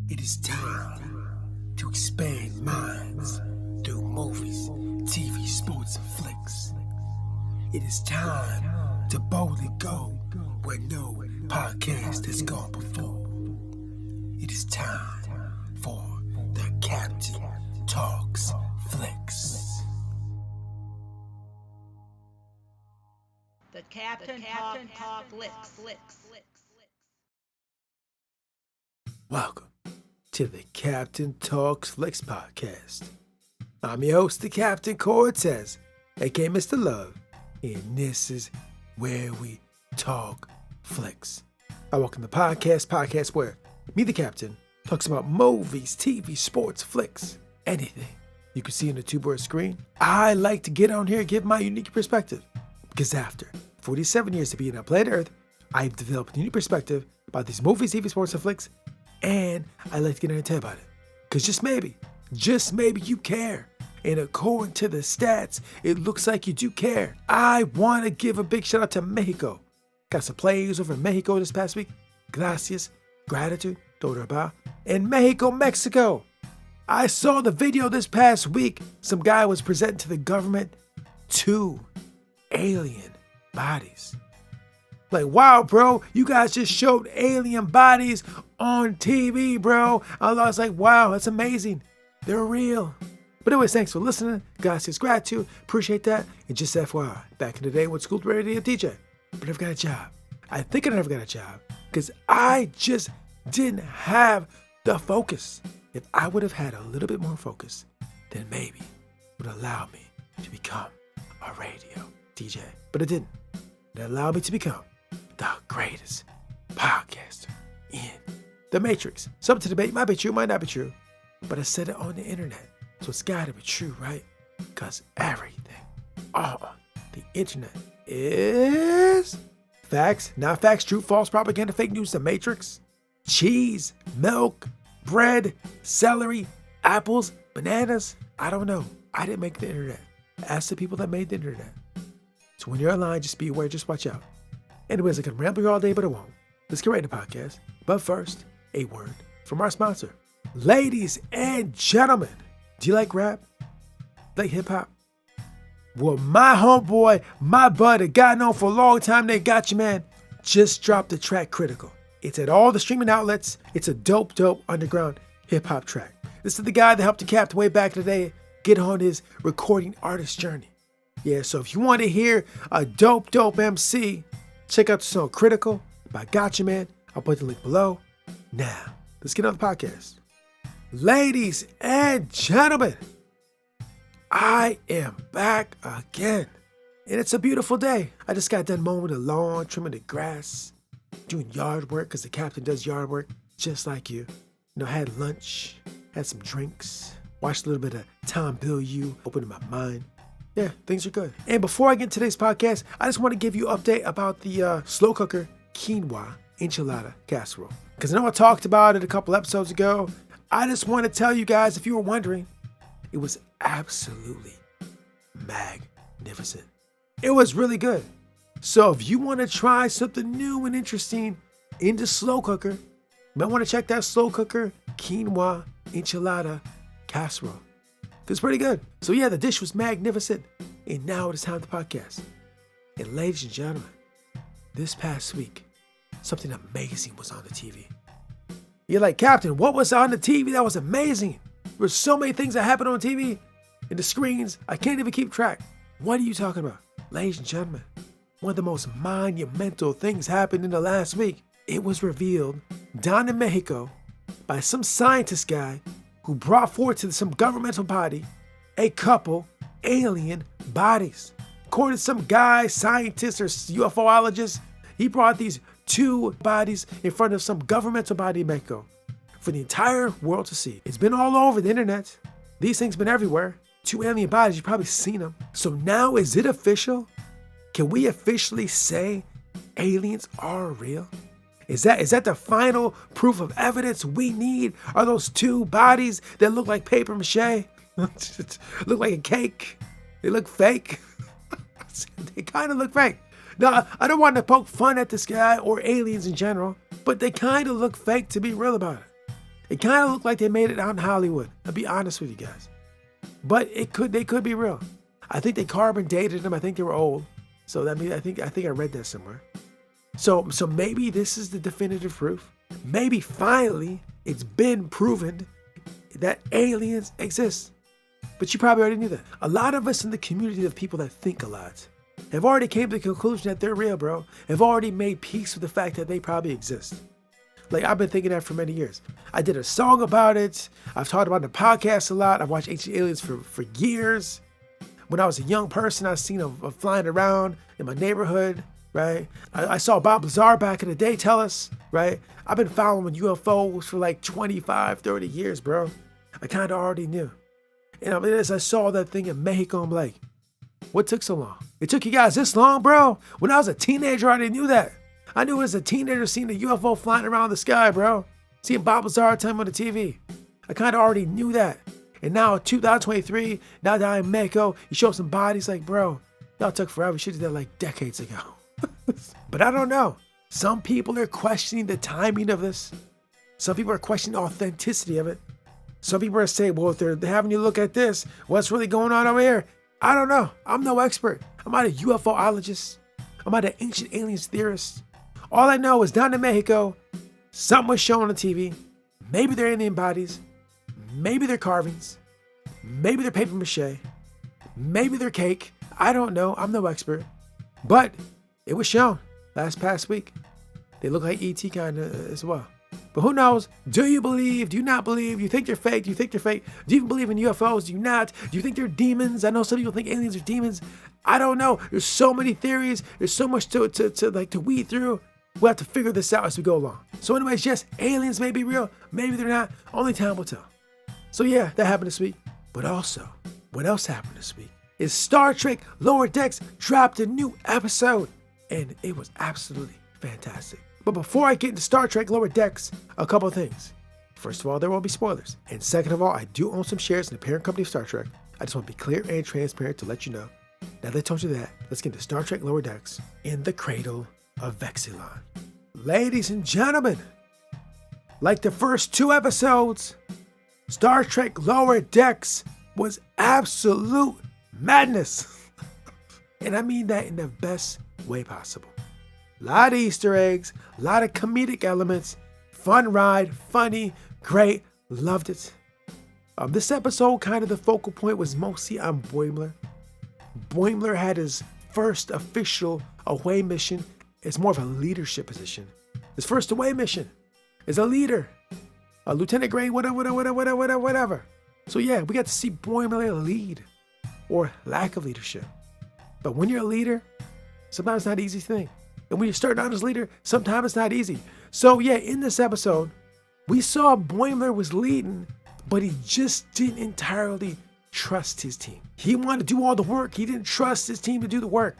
It is time to expand minds through movies, TV, sports, and flicks. It is time to boldly go where no podcast has gone before. It is time for the Captain Talks Flicks. The Captain Talk Flicks. Welcome to the Captain Talks Flicks podcast. I'm your host, the Captain Cortez, aka Mr. Love, and this is where we talk flicks. I welcome the podcast where me, the Captain, talks about movies, TV, sports, flicks, anything you can see on the two-bird screen. I like to get on here and give my unique perspective, because after 47 years of being on planet Earth, I've developed a unique perspective about these movies, TV, sports, and flicks, and I like to get on and tell about it. Because just maybe you care. And according to the stats, it looks like you do care. I want to give a big shout out to Mexico. Got some players over in Mexico this past week. Gracias, gratitude, todo about. And Mexico. I saw the video this past week. Some guy was presenting to the government 2 alien bodies. Like, wow, bro, you guys just showed alien bodies on TV, bro. I was like, wow, that's amazing. They're real. But anyways, thanks for listening. Gracias, gratitude. Appreciate that. And just FYI, back in the day, I went to school to be a DJ, but never got a job. I think I never got a job because I just didn't have the focus. If I would have had a little bit more focus, then maybe it would allow me to become a radio DJ. But it didn't. It allowed me to become the greatest podcaster in the Matrix. Something to debate, might be true, might not be true, but I said it on the internet, so it's gotta be true, right? Because everything on the internet is facts, not facts, true, false, propaganda, fake news, the Matrix, cheese, milk, bread, celery, apples, bananas. I don't know. I didn't make the internet. Ask the people that made the internet. So when you're online, just be aware, just watch out. Anyways, I can ramble here all day, but I won't. Let's get right into the podcast. But first, a word from our sponsor. Ladies and gentlemen, do you like rap? Like hip hop? Well, my homeboy, my bud, a guy known for a long time named Gotcha Man, just dropped the track Critical. It's at all the streaming outlets. It's a dope underground hip hop track. This is the guy that helped the Captain way back in the day get on his recording artist journey. Yeah, so if you want to hear a dope MC, check out the song Critical by Gotcha Man. I'll put the link below. Now, let's get on the podcast. Ladies and gentlemen, I am back again. And it's a beautiful day. I just got done mowing the lawn, trimming the grass, doing yard work, because the Captain does yard work just like you. I had lunch, had some drinks, watched a little bit of Tom Bilyeu, opening my mind. Yeah, things are good. And before I get into today's podcast, I just want to give you an update about the slow cooker quinoa enchilada casserole. Because I know I talked about it a couple episodes ago. I just want to tell you guys, if you were wondering, it was absolutely magnificent. It was really good. So if you want to try something new and interesting in the slow cooker, you might want to check that slow cooker quinoa enchilada casserole. It's pretty good. So yeah, the dish was magnificent. And now it is time to podcast. And ladies and gentlemen, this past week, something amazing was on the TV. You're like, Captain, what was on the TV that was amazing? There were so many things that happened on TV and the screens, I can't even keep track. What are you talking about? Ladies and gentlemen, one of the most monumental things happened in the last week. It was revealed down in Mexico by some scientist guy who brought forward to some governmental body a couple alien bodies. According to some guy, scientist or UFOologist, he brought these 2 bodies in front of some governmental body in Mexico for the entire world to see. It's been all over the internet. These things been everywhere. 2 alien bodies, you've probably seen them. So now is it official? Can we officially say aliens are real? Is that the final proof of evidence we need? Are those 2 bodies that look like paper mache? Look like a cake? They look fake? They kind of look fake. Now, I don't want to poke fun at this guy or aliens in general, but they kind of look fake to be real about it. It kind of looked like they made it out in Hollywood. I'll be honest with you guys. But they could be real. I think they carbon dated them. I think they were old. So that means I think I read that somewhere. So maybe this is the definitive proof. Maybe finally it's been proven that aliens exist. But you probably already knew that. A lot of us in the community of people that think a lot have already came to the conclusion that they're real, bro. Have already made peace with the fact that they probably exist. Like, I've been thinking that for many years. I did a song about it. I've talked about it in the podcast a lot. I've watched Ancient Aliens for years. When I was a young person, I seen them flying around in my neighborhood, right? I saw Bob Lazar back in the day tell us, right? I've been following UFOs for like 25, 30 years, bro. I kind of already knew. And as I saw that thing in Mexico, I'm like, what took so long? It took you guys this long, bro? When I was a teenager, I already knew that. I knew as a teenager seeing a UFO flying around the sky, bro. Seeing Bob Lazar time on the TV. I kind of already knew that. And now 2023, now that I'm in Mexico, you show some bodies like, bro, y'all took forever. You should have did that like decades ago. But I don't know. Some people are questioning the timing of this. Some people are questioning the authenticity of it. Some people are saying, well, if they're having you look at this, what's really going on over here? I don't know. I'm no expert. I'm not a UFOologist. I'm not an ancient aliens theorist. All I know is down in Mexico, something was shown on the TV. Maybe they're alien bodies. Maybe they're carvings. Maybe they're paper mache. Maybe they're cake. I don't know. I'm no expert. But it was shown past week. They look like ET kind of as well. But who knows? Do you believe? Do you not believe? Do you think they're fake? Do you think they're fake? Do you even believe in UFOs? Do you not? Do you think they're demons? I know some people think aliens are demons. I don't know. There's so many theories. There's so much to weed through. We'll have to figure this out as we go along. So anyways, yes, aliens may be real. Maybe they're not. Only time will tell. So yeah, that happened this week. But also, what else happened this week is Star Trek Lower Decks dropped a new episode. And it was absolutely fantastic. But before I get into Star Trek Lower Decks, a couple of things. First of all, there will be spoilers. And second of all, I do own some shares in the parent company of Star Trek. I just want to be clear and transparent to let you know. Now that I told you that, let's get into Star Trek Lower Decks in the Cradle of Vexilon. Ladies and gentlemen, like the first two episodes, Star Trek Lower Decks was absolute madness. And I mean that in the best way possible. A lot of Easter eggs, a lot of comedic elements, fun ride, funny, great, loved it. This episode, kind of the focal point was mostly on Boimler. Boimler had his first official away mission. It's more of a leadership position. His first away mission is a leader, a lieutenant grade, whatever. So yeah, we got to see Boimler lead, or lack of leadership. But when you're a leader, sometimes it's not an easy thing. And when you're starting out as leader, sometimes it's not easy. So yeah, in this episode, we saw Boimler was leading, but he just didn't entirely trust his team. He wanted to do all the work. He didn't trust his team to do the work.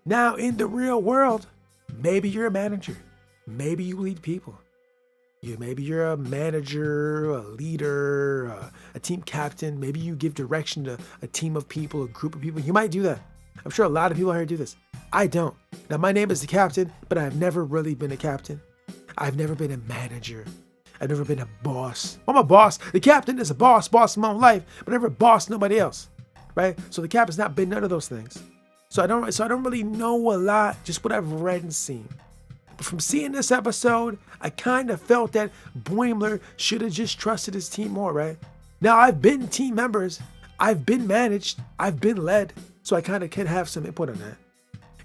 Now, in the real world, maybe you're a manager. Maybe you lead people. Maybe you're a manager, a leader, a team captain. Maybe you give direction to a team of people, a group of people. You might do that. I'm sure a lot of people out here do this. I don't. Now, my name is the captain, but I've never really been a captain. I've never been a manager. I've never been a boss. I'm a boss. The captain is a boss in my own life, but I never bossed nobody else, right? So the captain's not been none of those things. So I don't really know a lot, just what I've read and seen. But from seeing this episode, I kind of felt that Boimler should have just trusted his team more, right? Now, I've been team members. I've been managed. I've been led. So I kind of can have some input on that.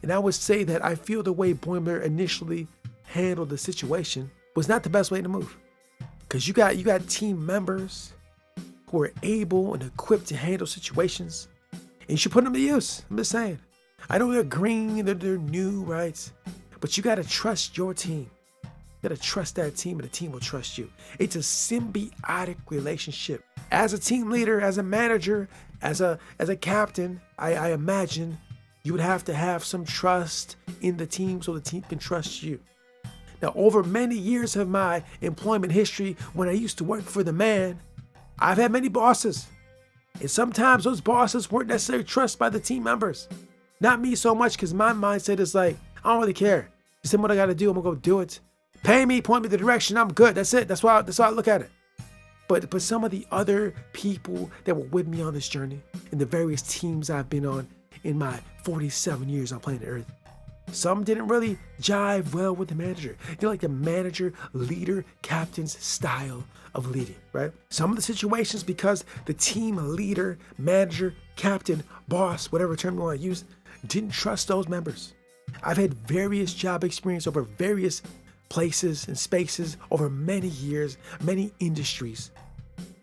And I would say that I feel the way Boimler initially handled the situation was not the best way to move. Because you got team members who are able and equipped to handle situations. And you should put them to use. I'm just saying. I know they're green, they're new, right? But you got to trust your team. You got to trust that team, and the team will trust you. It's a symbiotic relationship. As a team leader, as a manager, as a captain, I imagine you would have to have some trust in the team so the team can trust you. Now, over many years of my employment history, when I used to work for the man, I've had many bosses. And sometimes those bosses weren't necessarily trusted by the team members. Not me so much, because my mindset is like, I don't really care. Just tell me what I got to do, I'm going to go do it. Pay me, point me the direction, I'm good. That's it. That's why I look at it. But some of the other people that were with me on this journey and the various teams I've been on in my 47 years on planet Earth, some didn't really jive well with the manager. They like the manager, leader, captain's style of leading, right? Some of the situations, because the team leader, manager, captain, boss, whatever term you want to use, didn't trust those members. I've had various job experience over various places and spaces over many years, many industries.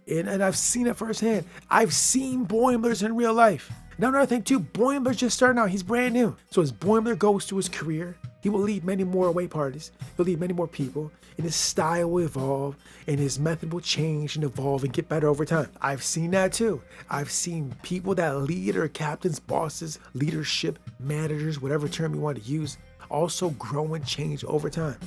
And I've seen it firsthand. I've seen Boimlers in real life. Now another thing too, Boimler's just starting out. He's brand new. So as Boimler goes through his career, he will lead many more away parties. He'll lead many more people. And his style will evolve. And his method will change and evolve and get better over time. I've seen that too. I've seen people that lead or captains, bosses, leadership, managers, whatever term you want to use, also grow and change over time.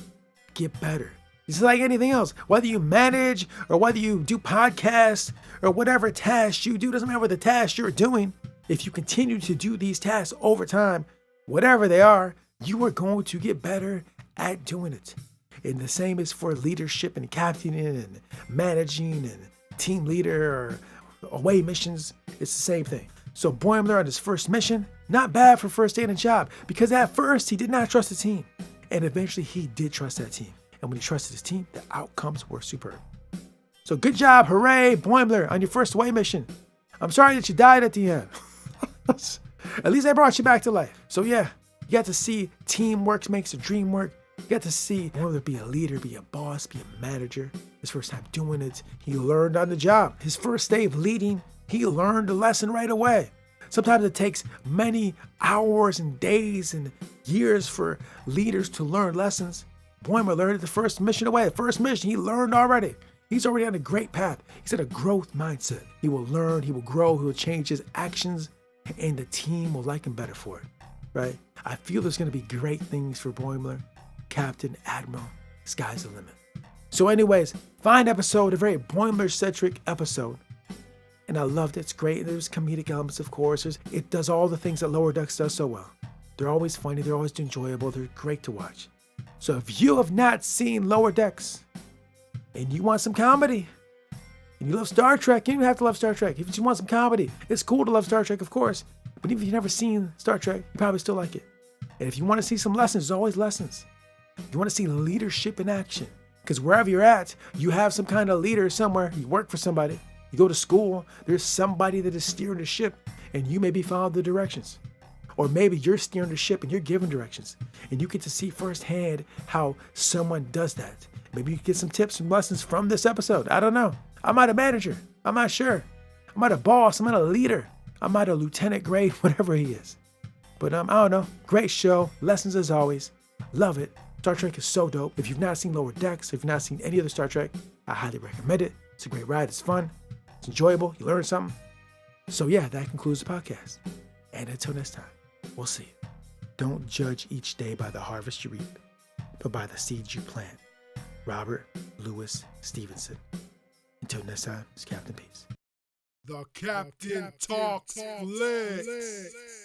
Get better. It's like anything else. Whether you manage or whether you do podcasts or whatever task you do, doesn't matter what the task you're doing. If you continue to do these tasks over time, whatever they are, you are going to get better at doing it. And the same is for leadership and captaining and managing and team leader or away missions. It's the same thing. So Boimler on his first mission, not bad for first day in a job, because at first he did not trust the team. And eventually he did trust that team. And when he trusted his team, the outcomes were superb. So good job, hooray, Boimler, on your first away mission. I'm sorry that you died at the end. At least I brought you back to life. So yeah, you got to see teamwork makes the dream work. You got to see Boimler be a leader, be a boss, be a manager. His first time doing it, he learned on the job. His first day of leading, he learned the lesson right away. Sometimes it takes many hours and days and years for leaders to learn lessons. Boimler learned it the first mission away. The first mission, he learned already. He's already on a great path. He's in a growth mindset. He will learn, he will grow, he will change his actions, and the team will like him better for it, right? I feel there's going to be great things for Boimler, Captain, Admiral. Sky's the limit. So anyways, fine episode, a very Boimler-centric episode. And I loved it. It's great. There's comedic elements, of course. It does all the things that Lower Decks does so well. They're always funny. They're always enjoyable. They're great to watch. So if you have not seen Lower Decks and you want some comedy and you love Star Trek, you don't have to love Star Trek. If you just want some comedy, it's cool to love Star Trek, of course. But even if you've never seen Star Trek, you probably still like it. And if you want to see some lessons, there's always lessons. You want to see leadership in action. Because wherever you're at, you have some kind of leader somewhere. You work for somebody. You go to school, there's somebody that is steering the ship, and you may be following the directions. Or maybe you're steering the ship and you're giving directions, and you get to see firsthand how someone does that. Maybe you get some tips and lessons from this episode. I don't know. I'm not a manager. I'm not sure. I'm not a boss. I'm not a leader. I'm not a lieutenant grade, whatever he is. But I don't know. Great show. Lessons as always. Love it. Star Trek is so dope. If you've not seen Lower Decks, if you've not seen any other Star Trek, I highly recommend it. It's a great ride. It's fun. It's enjoyable. You learn something. So yeah, that concludes the podcast. And until next time, we'll see you. Don't judge each day by the harvest you reap, but by the seeds you plant. Robert Louis Stevenson. Until next time, it's Captain Peace. The Captain Talks Flicks.